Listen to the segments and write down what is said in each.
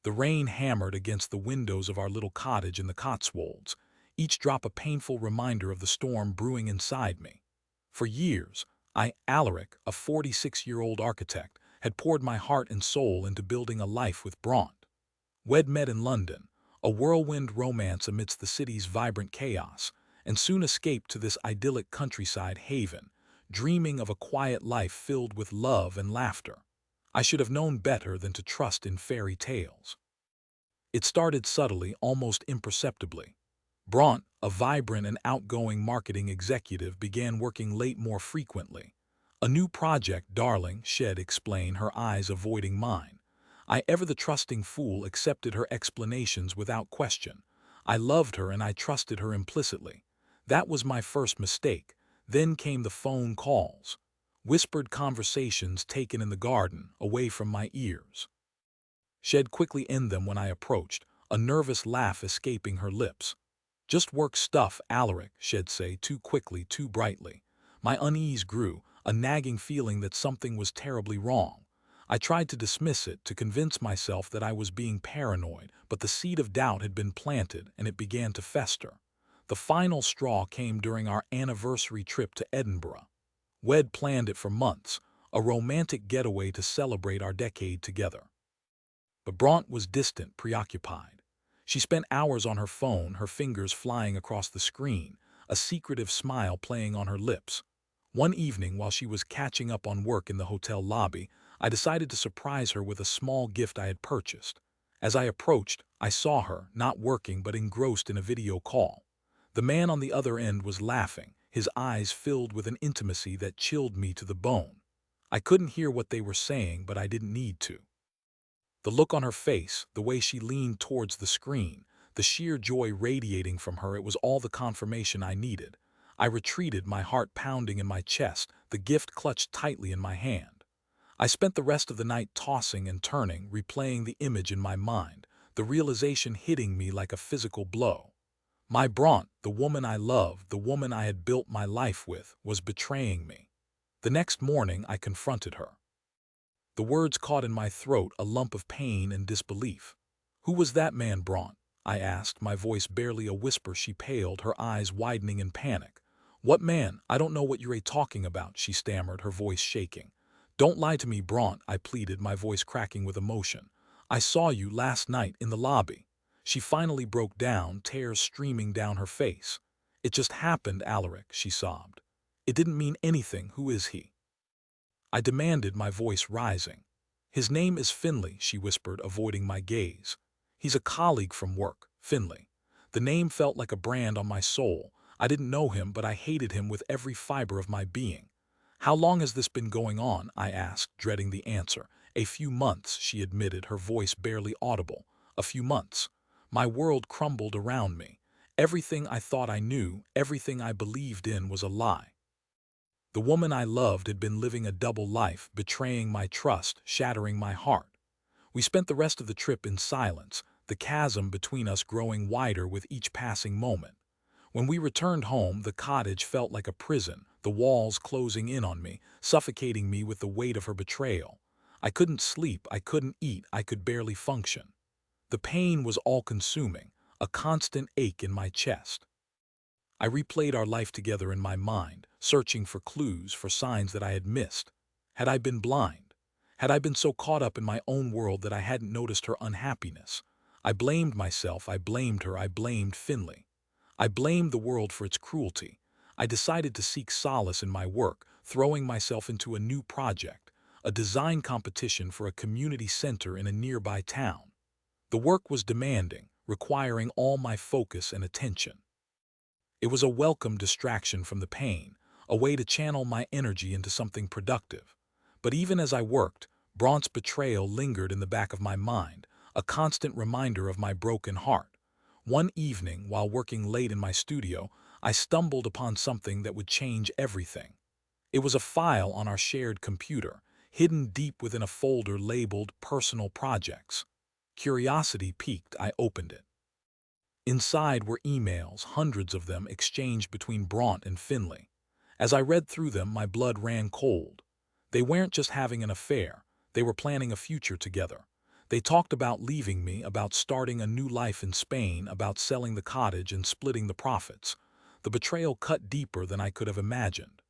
The rain hammered against the windows of our little cottage in the Cotswolds, each drop a painful reminder of the storm brewing inside me. For years, Alaric, a 46-year-old architect, had poured my heart and soul into building a life with Bronte. We'd met in London, a whirlwind romance amidst the city's vibrant chaos, and soon escaped to this idyllic countryside haven, dreaming of a quiet life filled with love and laughter. I should have known better than to trust in fairy tales. It started subtly, almost imperceptibly. Bronte, a vibrant and outgoing marketing executive, began working late more frequently. "A new project, darling," she'd explain, her eyes avoiding mine. I, ever the trusting fool, accepted her explanations without question. I loved her and I trusted her implicitly. That was my first mistake. Then came the phone calls. Whispered conversations taken in the garden, away from my ears. She'd quickly end them when I approached, a nervous laugh escaping her lips. "Just work stuff, Alaric," she'd say, too quickly, too brightly. My unease grew, a nagging feeling that something was terribly wrong. I tried to dismiss it, to convince myself that I was being paranoid, but the seed of doubt had been planted and it began to fester. The final straw came during our anniversary trip to Edinburgh. We'd planned it for months, a romantic getaway to celebrate our decade together. But Bronte was distant, preoccupied. She spent hours on her phone, her fingers flying across the screen, a secretive smile playing on her lips. One evening, while she was catching up on work in the hotel lobby, I decided to surprise her with a small gift I had purchased. As I approached, I saw her, not working but engrossed in a video call. The man on the other end was laughing, his eyes filled with an intimacy that chilled me to the bone. I couldn't hear what they were saying, but I didn't need to. The look on her face, the way she leaned towards the screen, the sheer joy radiating from her, it was all the confirmation I needed. I retreated, my heart pounding in my chest, the gift clutched tightly in my hand. I spent the rest of the night tossing and turning, replaying the image in my mind, the realization hitting me like a physical blow. My Bronte, the woman I loved, the woman I had built my life with, was betraying me. The next morning I confronted her. The words caught in my throat, a lump of pain and disbelief. "Who was that man, Bronte?" I asked, my voice barely a whisper. She paled, her eyes widening in panic. "What man? I don't know what you're talking about," she stammered, her voice shaking. "Don't lie to me, Bronte," I pleaded, my voice cracking with emotion. "I saw you last night in the lobby." She finally broke down, tears streaming down her face. "It just happened, Alaric," she sobbed. "It didn't mean anything. Who is he?" I demanded, my voice rising. "His name is Finley," she whispered, avoiding my gaze. "He's a colleague from work, Finley." The name felt like a brand on my soul. I didn't know him, but I hated him with every fiber of my being. "How long has this been going on?" I asked, dreading the answer. "A few months," she admitted, her voice barely audible. "A few months." My world crumbled around me. Everything I thought I knew, everything I believed in, was a lie. The woman I loved had been living a double life, betraying my trust, shattering my heart. We spent the rest of the trip in silence, the chasm between us growing wider with each passing moment. When we returned home, the cottage felt like a prison, the walls closing in on me, suffocating me with the weight of her betrayal. I couldn't sleep, I couldn't eat, I could barely function. The pain was all-consuming, a constant ache in my chest. I replayed our life together in my mind, searching for clues, for signs that I had missed. Had I been blind? Had I been so caught up in my own world that I hadn't noticed her unhappiness? I blamed myself, I blamed her, I blamed Finley. I blamed the world for its cruelty. I decided to seek solace in my work, throwing myself into a new project, a design competition for a community center in a nearby town. The work was demanding, requiring all my focus and attention. It was a welcome distraction from the pain, a way to channel my energy into something productive. But even as I worked, Bronte's betrayal lingered in the back of my mind, a constant reminder of my broken heart. One evening, while working late in my studio, I stumbled upon something that would change everything. It was a file on our shared computer, hidden deep within a folder labeled Personal Projects. Curiosity piqued, I opened it. Inside were emails, hundreds of them, exchanged between Bronte and Finley. As I read through them, my blood ran cold. They weren't just having an affair, they were planning a future together. They talked about leaving me, about starting a new life in Spain, about selling the cottage and splitting the profits. The betrayal cut deeper than I could have imagined.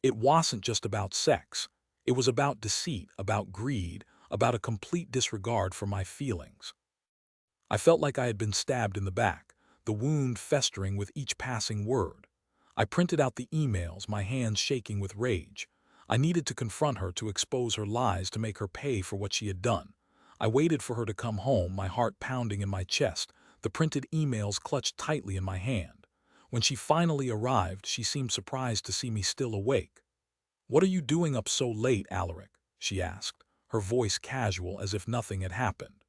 It wasn't just about sex. It was about deceit, about greed, about a complete disregard for my feelings. I felt like I had been stabbed in the back, the wound festering with each passing word. I printed out the emails, my hands shaking with rage. I needed to confront her, to expose her lies, to make her pay for what she had done. I waited for her to come home, my heart pounding in my chest, the printed emails clutched tightly in my hand. When she finally arrived, she seemed surprised to see me still awake. "What are you doing up so late, Alaric?" she asked, her voice casual as if nothing had happened.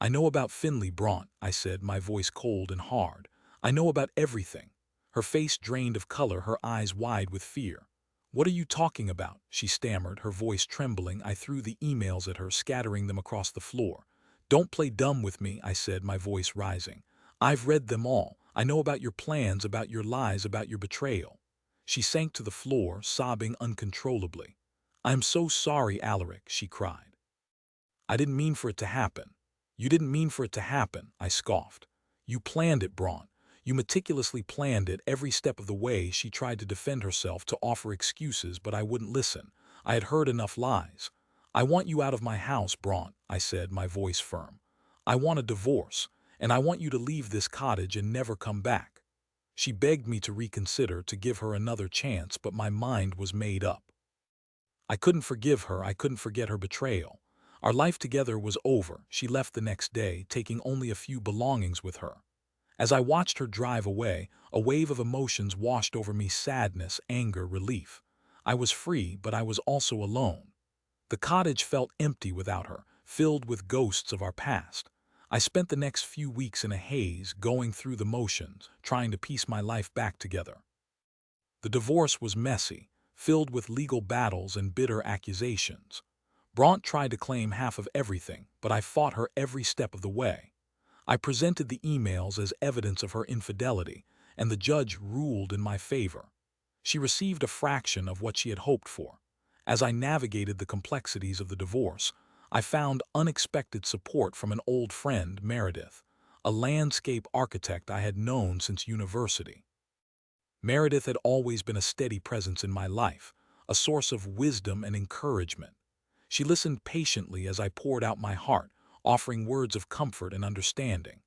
"I know about Finley, Bronte," I said, my voice cold and hard. "I know about everything." Her face drained of color, her eyes wide with fear. "What are you talking about?" she stammered, her voice trembling. I threw the emails at her, scattering them across the floor. "Don't play dumb with me," I said, my voice rising. "I've read them all. I know about your plans, about your lies, about your betrayal." She sank to the floor, sobbing uncontrollably. "I'm so sorry, Alaric," she cried. "I didn't mean for it to happen." "You didn't mean for it to happen," I scoffed. "You planned it, Bronte. You meticulously planned it every step of the way." She tried to defend herself, to offer excuses, but I wouldn't listen. I had heard enough lies. "I want you out of my house, Bronte," I said, my voice firm. "I want a divorce, and I want you to leave this cottage and never come back." She begged me to reconsider, to give her another chance, but my mind was made up. I couldn't forgive her, I couldn't forget her betrayal. Our life together was over. She left the next day, taking only a few belongings with her. As I watched her drive away, a wave of emotions washed over me: sadness, anger, relief. I was free, but I was also alone. The cottage felt empty without her, filled with ghosts of our past. I spent the next few weeks in a haze, going through the motions, trying to piece my life back together. The divorce was messy, filled with legal battles and bitter accusations. Bronte tried to claim half of everything, but I fought her every step of the way. I presented the emails as evidence of her infidelity, and the judge ruled in my favor. She received a fraction of what she had hoped for. As I navigated the complexities of the divorce, I found unexpected support from an old friend, Meredith, a landscape architect I had known since university. Meredith had always been a steady presence in my life, a source of wisdom and encouragement. She listened patiently as I poured out my heart, offering words of comfort and understanding.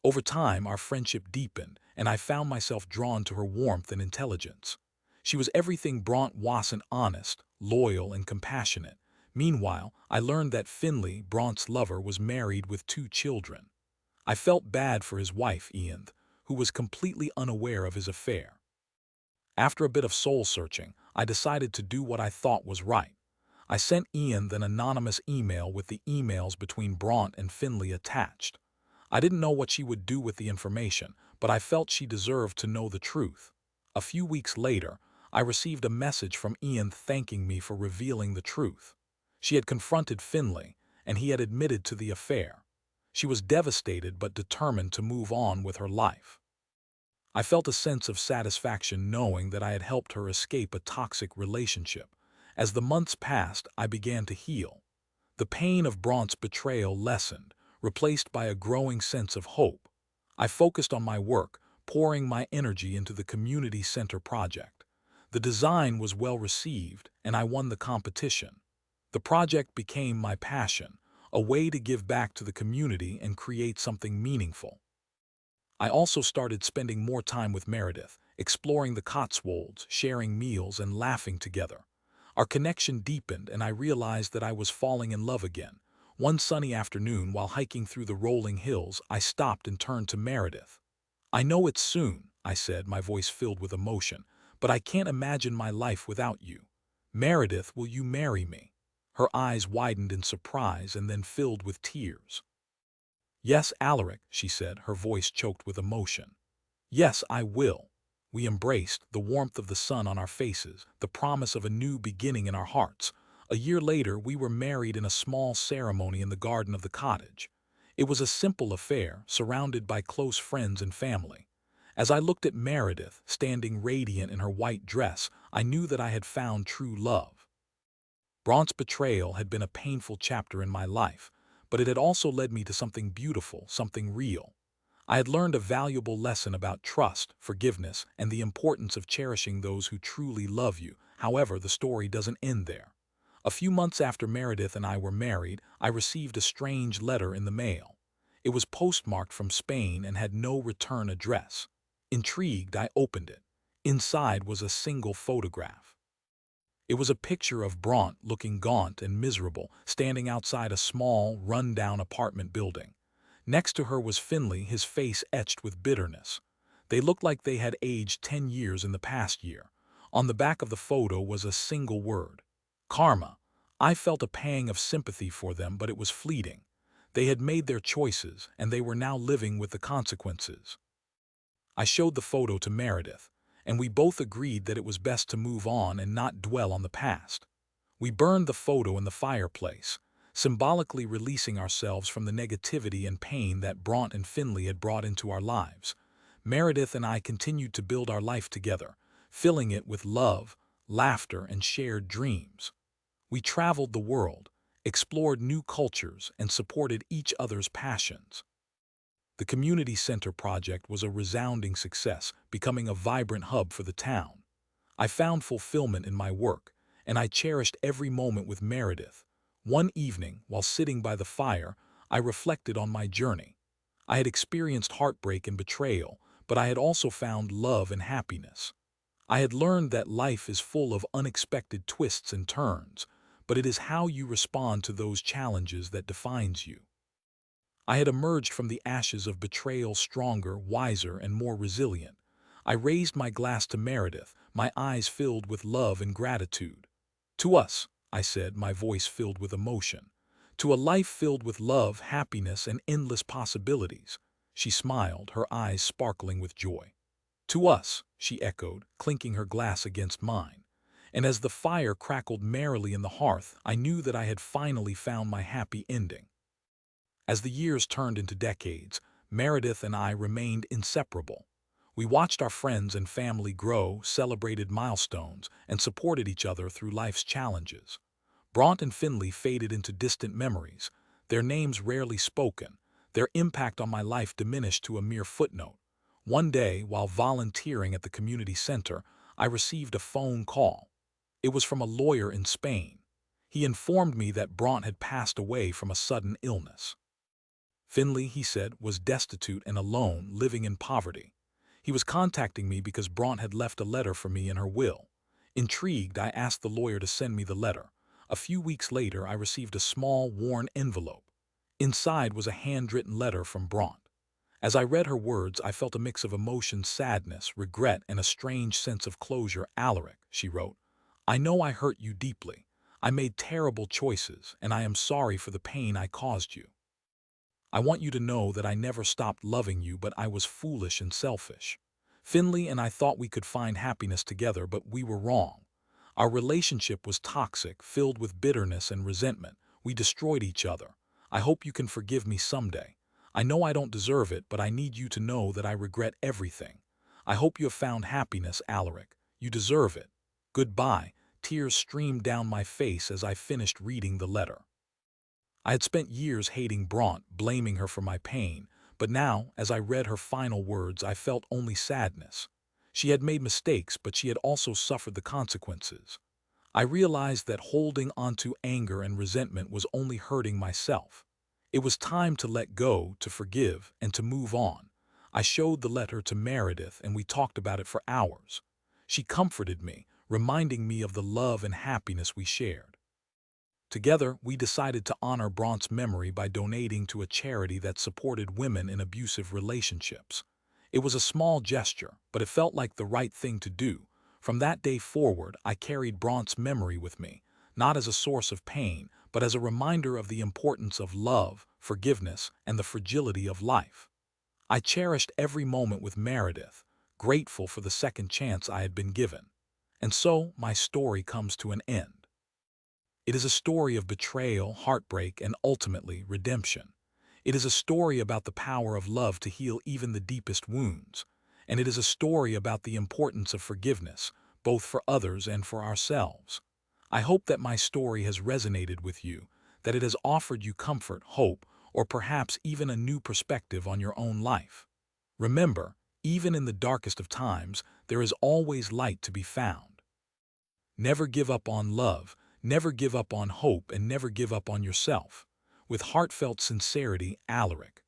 Over time, our friendship deepened, and I found myself drawn to her warmth and intelligence. She was everything Bronte wasn't: honest, loyal, and compassionate. Meanwhile, I learned that Finley, Bronte's lover, was married with 2 children. I felt bad for his wife, Ian, who was completely unaware of his affair. After a bit of soul-searching, I decided to do what I thought was right. I sent Ian an anonymous email with the emails between Bronte and Finley attached. I didn't know what she would do with the information, but I felt she deserved to know the truth. A few weeks later, I received a message from Ian thanking me for revealing the truth. She had confronted Finley, and he had admitted to the affair. She was devastated but determined to move on with her life. I felt a sense of satisfaction knowing that I had helped her escape a toxic relationship. As the months passed, I began to heal. The pain of Bronte's betrayal lessened, replaced by a growing sense of hope. I focused on my work, pouring my energy into the community center project. The design was well received, and I won the competition. The project became my passion, a way to give back to the community and create something meaningful. I also started spending more time with Meredith, exploring the Cotswolds, sharing meals, and laughing together. Our connection deepened, and I realized that I was falling in love again. One sunny afternoon, while hiking through the rolling hills, I stopped and turned to Meredith. "I know it's soon," I said, my voice filled with emotion, "but I can't imagine my life without you. Meredith, will you marry me?" Her eyes widened in surprise and then filled with tears. "Yes, Alaric," she said, her voice choked with emotion. "Yes, I will." We embraced, the warmth of the sun on our faces, the promise of a new beginning in our hearts. A year later, we were married in a small ceremony in the garden of the cottage. It was a simple affair, surrounded by close friends and family. As I looked at Meredith, standing radiant in her white dress, I knew that I had found true love. Bronte's betrayal had been a painful chapter in my life, but it had also led me to something beautiful, something real. I had learned a valuable lesson about trust, forgiveness, and the importance of cherishing those who truly love you. However, the story doesn't end there. A few months after Meredith and I were married, I received a strange letter in the mail. It was postmarked from Spain and had no return address. Intrigued, I opened it. Inside was a single photograph. It was a picture of Bronte looking gaunt and miserable, standing outside a small, run-down apartment building. Next to her was Finley, his face etched with bitterness. They looked like they had aged 10 years in the past year. On the back of the photo was a single word: karma. I felt a pang of sympathy for them, but it was fleeting. They had made their choices, and they were now living with the consequences. I showed the photo to Meredith, and we both agreed that it was best to move on and not dwell on the past. We burned the photo in the fireplace, symbolically releasing ourselves from the negativity and pain that Bronte and Finley had brought into our lives. Meredith and I continued to build our life together, filling it with love, laughter, and shared dreams. We traveled the world, explored new cultures, and supported each other's passions. The community center project was a resounding success, becoming a vibrant hub for the town. I found fulfillment in my work, and I cherished every moment with Meredith. One evening, while sitting by the fire, I reflected on my journey. I had experienced heartbreak and betrayal, but I had also found love and happiness. I had learned that life is full of unexpected twists and turns, but it is how you respond to those challenges that defines you. I had emerged from the ashes of betrayal stronger, wiser, and more resilient. I raised my glass to Meredith, my eyes filled with love and gratitude. To us, I said, my voice filled with emotion. To a life filled with love, happiness, and endless possibilities. She smiled, her eyes sparkling with joy. To us, she echoed, clinking her glass against mine. And as the fire crackled merrily in the hearth, I knew that I had finally found my happy ending. As the years turned into decades, Meredith and I remained inseparable. We watched our friends and family grow, celebrated milestones, and supported each other through life's challenges. Bronte and Finley faded into distant memories, their names rarely spoken, their impact on my life diminished to a mere footnote. One day, while volunteering at the community center, I received a phone call. It was from a lawyer in Spain. He informed me that Bronte had passed away from a sudden illness. Finley, he said, was destitute and alone, living in poverty. He was contacting me because Bronte had left a letter for me in her will. Intrigued, I asked the lawyer to send me the letter. A few weeks later, I received a small, worn envelope. Inside was a handwritten letter from Bronte. As I read her words, I felt a mix of emotions: sadness, regret, and a strange sense of closure. "Alaric," she wrote, "I know I hurt you deeply. I made terrible choices, and I am sorry for the pain I caused you. I want you to know that I never stopped loving you, but I was foolish and selfish. Finley and I thought we could find happiness together, but we were wrong. Our relationship was toxic, filled with bitterness and resentment. We destroyed each other. I hope you can forgive me someday. I know I don't deserve it, but I need you to know that I regret everything. I hope you have found happiness, Alaric. You deserve it. Goodbye." Tears streamed down my face as I finished reading the letter. I had spent years hating Bronte, blaming her for my pain, but now, as I read her final words, I felt only sadness. She had made mistakes, but she had also suffered the consequences. I realized that holding onto anger and resentment was only hurting myself. It was time to let go, to forgive, and to move on. I showed the letter to Meredith, and we talked about it for hours. She comforted me, reminding me of the love and happiness we shared. Together, we decided to honor Bronte's memory by donating to a charity that supported women in abusive relationships. It was a small gesture, but it felt like the right thing to do. From that day forward, I carried Bronte's memory with me, not as a source of pain, but as a reminder of the importance of love, forgiveness, and the fragility of life. I cherished every moment with Meredith, grateful for the second chance I had been given. And so, my story comes to an end. It is a story of betrayal, heartbreak, and ultimately redemption. It is a story about the power of love to heal even the deepest wounds. And it is a story about the importance of forgiveness, both for others and for ourselves. I hope that my story has resonated with you, that it has offered you comfort, hope, or perhaps even a new perspective on your own life. Remember, even in the darkest of times, there is always light to be found. Never give up on love, never give up on hope, and never give up on yourself. With heartfelt sincerity, Alaric.